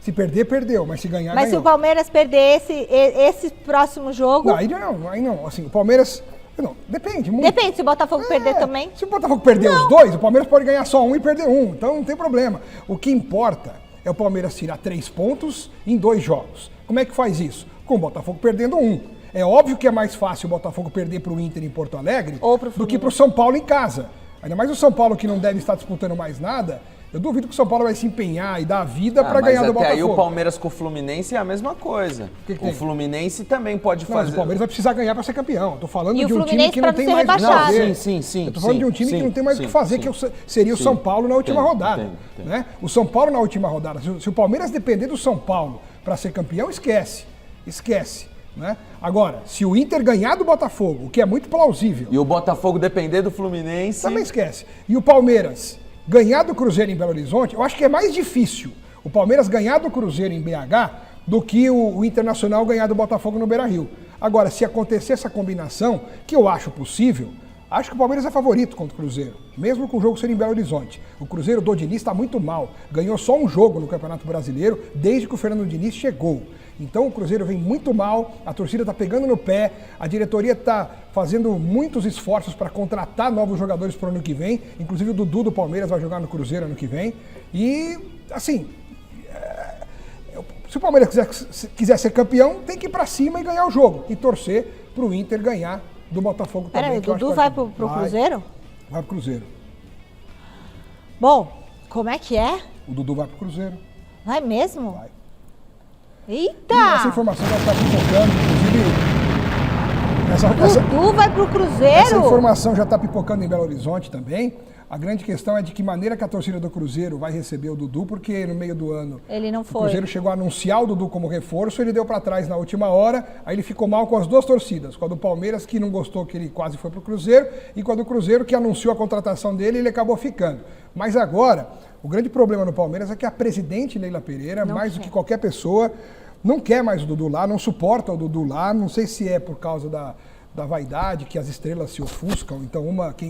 Se perder, perdeu, mas se ganhar, mas ganhou. Se o Palmeiras perder esse próximo jogo... Não, aí não. Assim, o Palmeiras... Não, depende muito. Depende, se o Botafogo perder também. Se o Botafogo perder os dois, o Palmeiras pode ganhar só um e perder um. Então não tem problema. O que importa é o Palmeiras tirar 3 pontos em 2 jogos. Como é que faz isso? Com o Botafogo perdendo 1. É óbvio que é mais fácil o Botafogo perder para o Inter em Porto Alegre do que para o São Paulo em casa. Ainda mais o São Paulo, que não deve estar disputando mais nada. Eu duvido que o São Paulo vai se empenhar e dar a vida para ganhar do Botafogo. Mas até aí o Palmeiras com o Fluminense é a mesma coisa. O Fluminense também pode fazer... Mas o Palmeiras vai precisar ganhar para ser campeão. Eu tô falando e de um time que não tem mais nada a fazer. Sim. Eu tô falando de um time que não tem mais o que fazer, que seria o São Paulo na última rodada. Né? O São Paulo na última rodada. Se o Palmeiras depender do São Paulo para ser campeão, esquece. Né? Agora, se o Inter ganhar do Botafogo, o que é muito plausível... E o Botafogo depender do Fluminense... Também esquece. E o Palmeiras ganhar do Cruzeiro em Belo Horizonte, eu acho que é mais difícil o Palmeiras ganhar do Cruzeiro em BH do que o Internacional ganhar do Botafogo no Beira-Rio. Agora, se acontecer essa combinação, que eu acho possível, acho que o Palmeiras é favorito contra o Cruzeiro, mesmo com o jogo ser em Belo Horizonte. O Cruzeiro do Diniz está muito mal, ganhou só um jogo no Campeonato Brasileiro desde que o Fernando Diniz chegou. Então o Cruzeiro vem muito mal, a torcida está pegando no pé, a diretoria está fazendo muitos esforços para contratar novos jogadores para o ano que vem, inclusive o Dudu do Palmeiras vai jogar no Cruzeiro ano que vem. E, assim, se o Palmeiras quiser ser campeão, tem que ir para cima e ganhar o jogo e torcer para o Inter ganhar do Botafogo também. Peraí, o Dudu vai pro Cruzeiro? Vai pro Cruzeiro. Bom, como é que é? O Dudu vai pro Cruzeiro. Vai mesmo? Vai. Eita! E essa informação já está pipocando, inclusive... Dudu vai pro Cruzeiro? Essa informação já está pipocando em Belo Horizonte também. A grande questão é de que maneira que a torcida do Cruzeiro vai receber o Dudu, porque no meio do ano ele não foi. O Cruzeiro chegou a anunciar o Dudu como reforço, ele deu para trás na última hora, aí ele ficou mal com as duas torcidas, com a do Palmeiras, que não gostou que ele quase foi pro Cruzeiro, e com a do Cruzeiro, que anunciou a contratação dele, ele acabou ficando. Mas agora, o grande problema no Palmeiras é que a presidente Leila Pereira, mais do que qualquer pessoa, não quer mais o Dudu lá, não suporta o Dudu lá, não sei se é por causa da vaidade, que as estrelas se ofuscam, então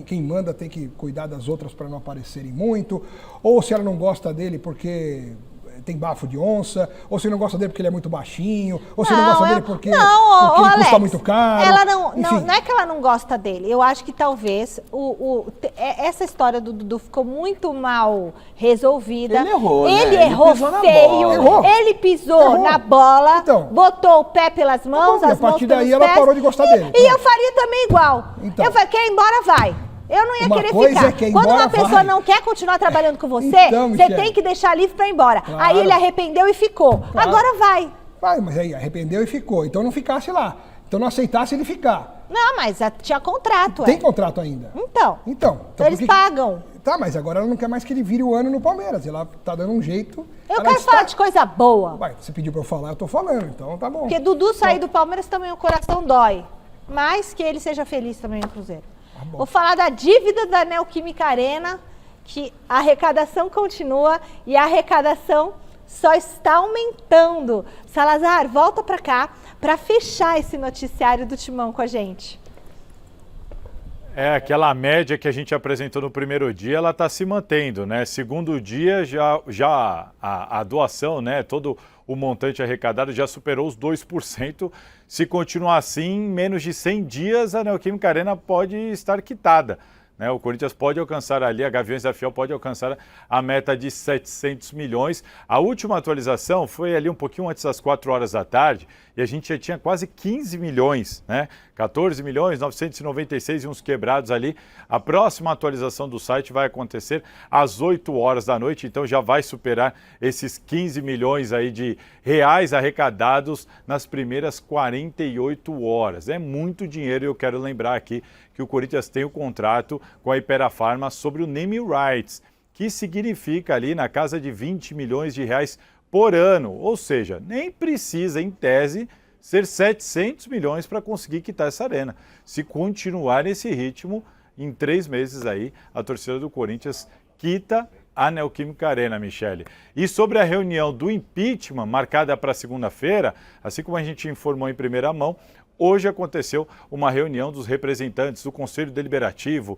quem manda tem que cuidar das outras para não aparecerem muito, ou se ela não gosta dele porque tem bafo de onça, ou se não gosta dele porque ele é muito baixinho, ou se não gosta dele porque ele Alex, custa muito caro. Ela não é que ela não gosta dele, eu acho que talvez essa história do Dudu ficou muito mal resolvida. Ele errou, ele né? errou feio, ele pisou na bola, então, botou o pé pelas mãos, as mãos pelos pés. E a partir daí ela parou de gostar dele. E eu faria também igual. Então, eu falei, quer ir embora, vai. Eu não ia querer ficar. É quando uma pessoa não quer continuar trabalhando com você, então, você tem que deixar livre para ir embora. Claro. Aí ele arrependeu e ficou. Claro. Agora vai. Vai, mas aí arrependeu e ficou. Então não ficasse lá. Então não aceitasse ele ficar. Não, mas tinha contrato. Tem contrato ainda. Então eles pagam. Tá, mas agora ela não quer mais que ele vire o ano no Palmeiras. Ela tá dando um jeito. Eu quero falar de coisa boa. Vai, você pediu pra eu falar, eu tô falando, então tá bom. Porque Dudu sair do Palmeiras também o coração dói. Mas que ele seja feliz também no Cruzeiro. Vou falar da dívida da Neoquímica Arena, que a arrecadação continua e a arrecadação só está aumentando. Salazar, volta para cá para fechar esse noticiário do Timão com a gente. É, aquela média que a gente apresentou no primeiro dia, ela está se mantendo, né? Segundo dia, já a doação, né? Todo o montante arrecadado já superou os 2%. Se continuar assim, em menos de 100 dias, a Neoquímica Arena pode estar quitada. Né? O Corinthians pode alcançar ali, a Gaviões da Fiel pode alcançar a meta de 700 milhões. A última atualização foi ali um pouquinho antes das 4 horas da tarde e a gente já tinha quase 15 milhões, né? 14 milhões, 996 e uns quebrados ali. A próxima atualização do site vai acontecer às 8 horas da noite, então já vai superar esses 15 milhões aí de reais arrecadados nas primeiras 48 horas. É muito dinheiro e eu quero lembrar aqui que o Corinthians tem o contrato com a Ipera-Pharma sobre o Name Rights, que significa ali na casa de 20 milhões de reais por ano, ou seja, nem precisa, em tese, ser 700 milhões para conseguir quitar essa arena. Se continuar nesse ritmo, em 3 meses aí, a torcida do Corinthians quita a Neoquímica Arena, Michele. E sobre a reunião do impeachment, marcada para segunda-feira, assim como a gente informou em primeira mão, hoje aconteceu uma reunião dos representantes do Conselho Deliberativo,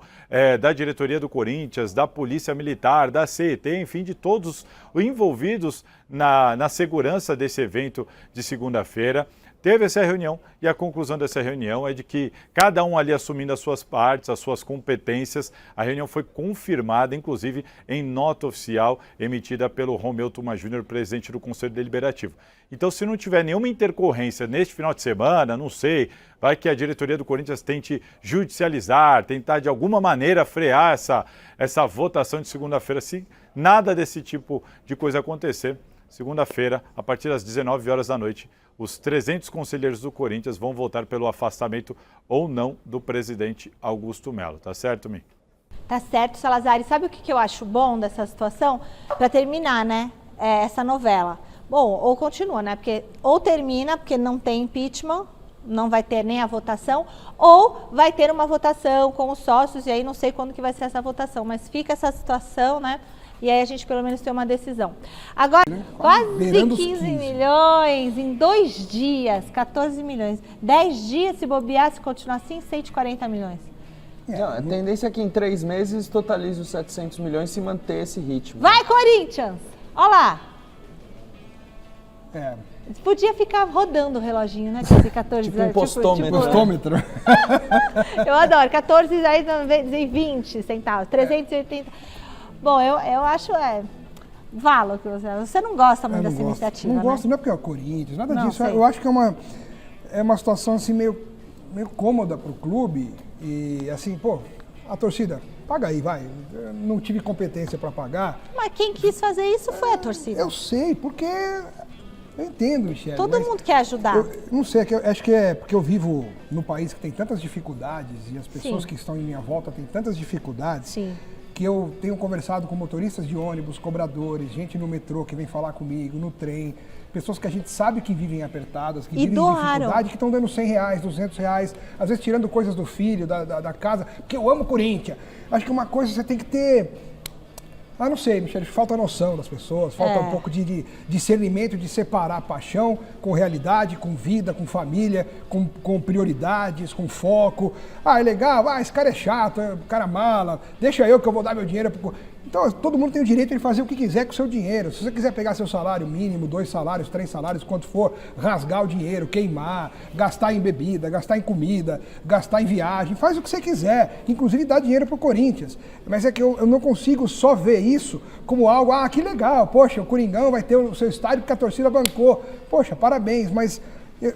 da diretoria do Corinthians, da Polícia Militar, da CET, enfim, de todos os envolvidos na segurança desse evento de segunda-feira. teve essa reunião e a conclusão dessa reunião é de que cada um ali assumindo as suas partes, as suas competências, a reunião foi confirmada, inclusive em nota oficial emitida pelo Romeu Tuma Júnior, presidente do Conselho Deliberativo. Então, se não tiver nenhuma intercorrência neste final de semana, não sei, vai que a diretoria do Corinthians tente judicializar, tentar de alguma maneira frear essa votação de segunda-feira. Se nada desse tipo de coisa acontecer, segunda-feira, a partir das 19 horas da noite, os 300 conselheiros do Corinthians vão votar pelo afastamento ou não do presidente Augusto Melo. Tá certo, Mi? Tá certo, Salazar. E sabe o que eu acho bom dessa situação? Para terminar, né, essa novela. Bom, ou continua, né? Porque ou termina, porque não tem impeachment, não vai ter nem a votação, ou vai ter uma votação com os sócios, e aí não sei quando que vai ser essa votação, mas fica essa situação, né? E aí a gente pelo menos tem uma decisão. Agora, quase 15 milhões em 2 dias, 14 milhões. 10 dias, se bobear, se continuar assim, 140 milhões. Não, a tendência é que em 3 meses totalize os 700 milhões e manter esse ritmo. Vai, Corinthians! Olha lá! É. Podia ficar rodando o reloginho, né? Esse 14, tipo um postômetro. Postômetro. Eu adoro. 14 aí 20 centavos, 380. Bom, eu acho, Valo, que você não gosta muito dessa iniciativa, Não gosto, né? não é porque é o Corinthians, nada Não, disso. sei. Eu acho que é uma situação assim meio cômoda pro clube e assim, pô, a torcida, paga aí, vai. Eu não tive competência para pagar. Mas quem quis fazer isso foi a torcida. Eu sei, porque eu entendo, Michele. Todo mundo quer ajudar. Eu não sei, acho que é porque eu vivo num país que tem tantas dificuldades e as pessoas que estão em minha volta têm tantas dificuldades. Sim. Que eu tenho conversado com motoristas de ônibus, cobradores, gente no metrô que vem falar comigo, no trem, pessoas que a gente sabe que vivem apertadas, que vivem em dificuldade, que estão dando R$100, R$200, às vezes tirando coisas do filho, da casa, porque eu amo Corinthians. Acho que uma coisa você tem que ter... não sei, Michele, falta noção das pessoas, falta um pouco de discernimento, de separar paixão com realidade, com vida, com família, com prioridades, com foco. É legal, esse cara é chato, o cara mala, deixa eu que eu vou dar meu dinheiro. Então, todo mundo tem o direito de fazer o que quiser com o seu dinheiro. Se você quiser pegar seu salário mínimo, 2 salários, 3 salários, quanto for, rasgar o dinheiro, queimar, gastar em bebida, gastar em comida, gastar em viagem, faz o que você quiser, inclusive dá dinheiro pro Corinthians. Mas é que eu não consigo só ver isso como algo, que legal, poxa, o Coringão vai ter o seu estádio porque a torcida bancou. Poxa, parabéns, mas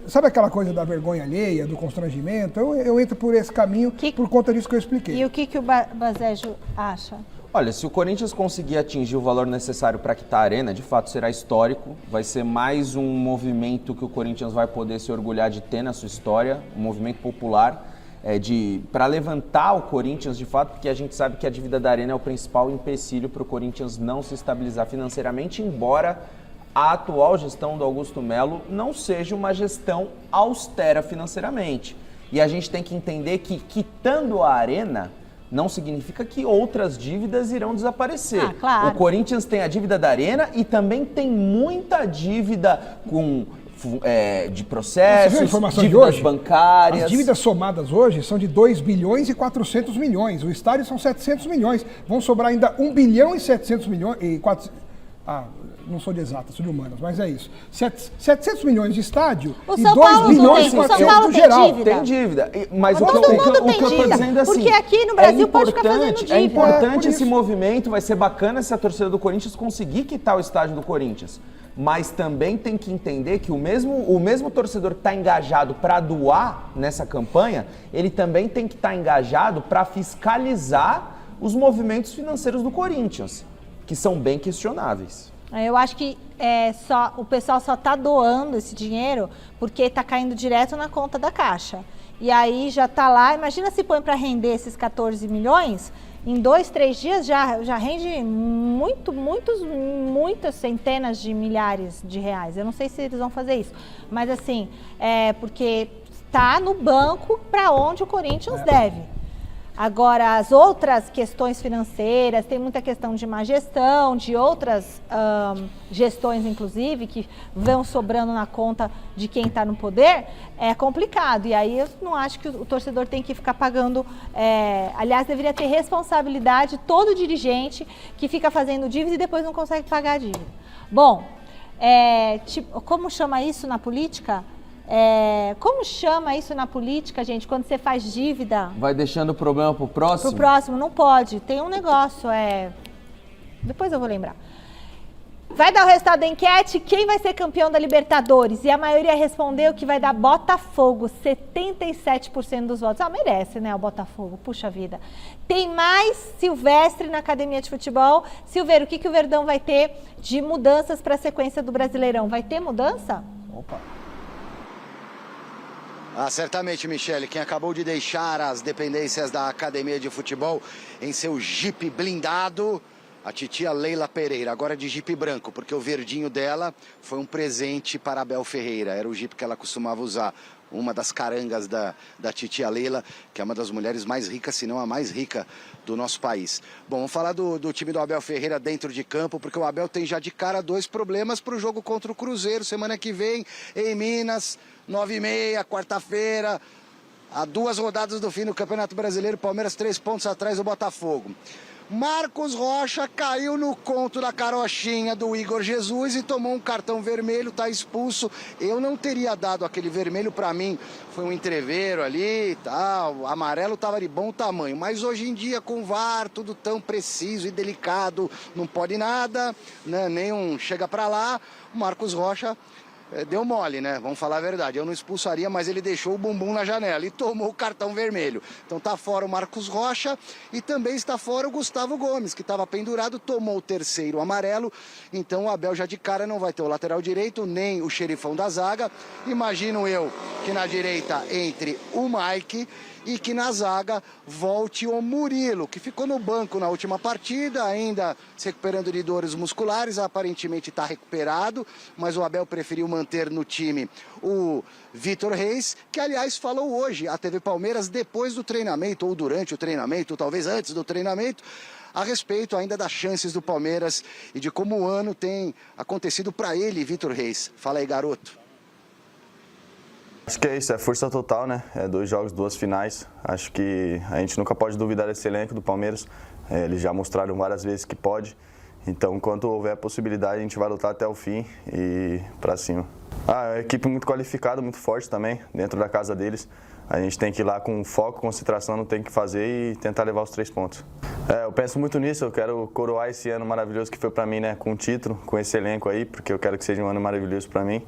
sabe aquela coisa da vergonha alheia, do constrangimento? Eu entro por esse caminho por conta disso que eu expliquei. E o que o Basejo acha? Olha, se o Corinthians conseguir atingir o valor necessário para quitar a Arena, de fato será histórico. Vai ser mais um movimento que o Corinthians vai poder se orgulhar de ter na sua história, um movimento popular para levantar o Corinthians de fato, porque a gente sabe que a dívida da Arena é o principal empecilho para o Corinthians não se estabilizar financeiramente, embora a atual gestão do Augusto Melo não seja uma gestão austera financeiramente. E a gente tem que entender que quitando a Arena não significa que outras dívidas irão desaparecer. Claro. O Corinthians tem a dívida da Arena e também tem muita dívida de processos, dívidas bancárias. As dívidas somadas hoje são de 2 bilhões e 400 milhões. O estádio são 700 milhões. Vão sobrar ainda 1 bilhão e 700 milhões... não sou de exatas, sou de humanas, mas é isso. 700 milhões de estádio e 2 bilhões e 400 do geral. Tem dívida. Mas o que eu estou dizendo é assim, porque aqui no Brasil pode ficar fazendo dívida. É importante esse movimento, vai ser bacana se a torcida do Corinthians conseguir quitar o estádio do Corinthians. Mas também tem que entender que o mesmo torcedor que está engajado para doar nessa campanha, ele também tem que estar engajado para fiscalizar os movimentos financeiros do Corinthians, que são bem questionáveis. Eu acho que o pessoal só está doando esse dinheiro porque está caindo direto na conta da Caixa. E aí já está lá, imagina se põe para render esses 14 milhões, em 2, 3 dias já rende muitas centenas de milhares de reais. Eu não sei se eles vão fazer isso, mas assim, porque está no banco para onde o Corinthians deve. Agora, as outras questões financeiras, tem muita questão de má gestão, de outras gestões, inclusive, que vão sobrando na conta de quem está no poder, é complicado. E aí eu não acho que o torcedor tem que ficar pagando... aliás, deveria ter responsabilidade todo dirigente que fica fazendo dívida e depois não consegue pagar a dívida. Bom, como chama isso na política? Como chama isso na política, gente? Quando você faz dívida? Vai deixando o problema pro próximo? Pro próximo, não pode. Tem um negócio, depois eu vou lembrar. Vai dar o resultado da enquete, quem vai ser campeão da Libertadores? E a maioria respondeu que vai dar Botafogo, 77% dos votos. Merece, né, o Botafogo, puxa vida. Tem mais Silvestre na academia de futebol. Silveiro, o que o Verdão vai ter de mudanças para a sequência do Brasileirão? Vai ter mudança? Opa. Certamente, Michele, quem acabou de deixar as dependências da academia de futebol em seu Jeep blindado, a titia Leila Pereira, agora de Jeep branco, porque o verdinho dela foi um presente para a Abel Ferreira, era o Jeep que ela costumava usar, uma das carangas da titia Leila, que é uma das mulheres mais ricas, se não a mais rica do nosso país. Bom, vamos falar do time do Abel Ferreira dentro de campo, porque o Abel tem já de cara 2 problemas para o jogo contra o Cruzeiro, semana que vem, em Minas, 9h30, quarta-feira, há 2 rodadas do fim do Campeonato Brasileiro, Palmeiras 3 pontos atrás do Botafogo. Marcos Rocha caiu no conto da carochinha do Igor Jesus e tomou um cartão vermelho, está expulso. Eu não teria dado aquele vermelho, para mim foi um entreveiro ali e tal, o amarelo estava de bom tamanho. Mas hoje em dia com o VAR, tudo tão preciso e delicado, não pode nada, né? Nenhum chega para lá, o Marcos Rocha deu mole, né? Vamos falar a verdade. Eu não expulsaria, mas ele deixou o bumbum na janela e tomou o cartão vermelho. Então tá fora o Marcos Rocha e também está fora o Gustavo Gomes, que estava pendurado, tomou o 3º amarelo. Então o Abel já de cara não vai ter o lateral direito, nem o xerifão da zaga. Imagino eu que na direita entre o Mike e que na zaga volte o Murilo, que ficou no banco na última partida, ainda se recuperando de dores musculares, aparentemente está recuperado, mas o Abel preferiu manter no time o Vitor Reis, que aliás falou hoje à TV Palmeiras depois do treinamento, ou durante o treinamento, ou talvez antes do treinamento, a respeito ainda das chances do Palmeiras e de como o ano tem acontecido para ele, Vitor Reis. Fala aí, garoto. Acho que é isso, é força total, né? 2 jogos, 2 finais. Acho que a gente nunca pode duvidar desse elenco do Palmeiras. Eles já mostraram várias vezes que pode. Então, enquanto houver a possibilidade, a gente vai lutar até o fim e pra cima. É uma equipe muito qualificada, muito forte também, dentro da casa deles. A gente tem que ir lá com foco, concentração, não tem que fazer e tentar levar os 3 pontos. Eu penso muito nisso, eu quero coroar esse ano maravilhoso que foi pra mim, né? Com o título, com esse elenco aí, porque eu quero que seja um ano maravilhoso pra mim.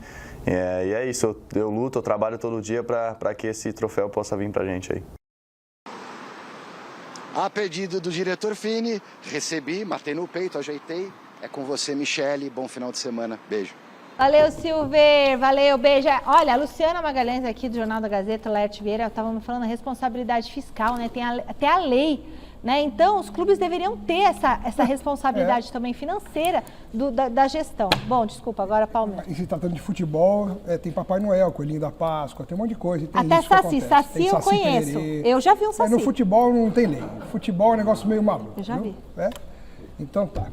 E é isso, eu luto, eu trabalho todo dia pra que esse troféu possa vir pra gente aí. A pedido do diretor Fini, recebi, matei no peito, ajeitei. É com você, Michele, bom final de semana, beijo. Valeu, Silver, valeu, beijo. Olha, a Luciana Magalhães aqui do Jornal da Gazeta, Laerte Vieira, estava me falando da responsabilidade fiscal, né? Tem até a lei, né? Então, os clubes deveriam ter essa responsabilidade também financeira da gestão. Bom, desculpa, agora Palmeiras. E se tratando de futebol, tem Papai Noel, Coelhinho da Páscoa, tem um monte de coisa. Tem até isso Saci, Saci eu conheço. Pererê. Eu já vi um Saci. No futebol não tem lei. Futebol é um negócio meio maluco. Eu já vi. Então tá.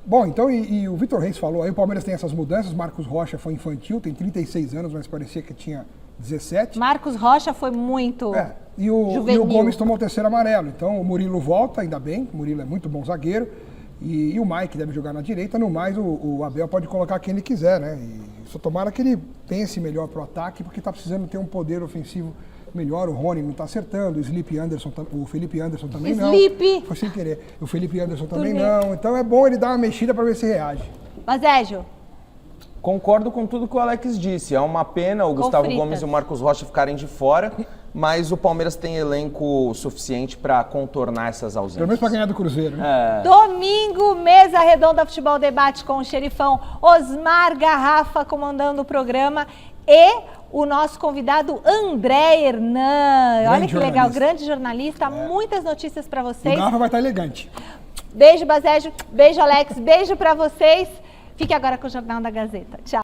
Bom, então, e o Vitor Reis falou, aí o Palmeiras tem essas mudanças, Marcos Rocha foi infantil, tem 36 anos, mas parecia que tinha 17. Marcos Rocha foi muito e o Gomes tomou o 3º amarelo, então o Murilo volta, ainda bem, o Murilo é muito bom zagueiro, e o Mike deve jogar na direita, no mais o Abel pode colocar quem ele quiser, né? E só tomara que ele pense melhor pro ataque, porque tá precisando ter um poder ofensivo melhor, o Rony não está acertando, o Felipe Anderson também não. Foi sem querer. O Felipe Anderson também não. Então é bom ele dar uma mexida para ver se reage. Mazégio. Concordo com tudo que o Alex disse. É uma pena o Gustavo Gomes e o Marcos Rocha ficarem de fora, mas o Palmeiras tem elenco suficiente para contornar essas ausências. Pelo menos para ganhar do Cruzeiro. Né? Domingo, mesa redonda Futebol Debate com o xerifão Osmar Garrafa comandando o programa e o nosso convidado André Hernan. Olha que legal, grande jornalista, muitas notícias para vocês. O Garrafa vai estar elegante. Beijo, Bazégio, beijo, Alex, beijo para vocês. Fique agora com o Jornal da Gazeta. Tchau.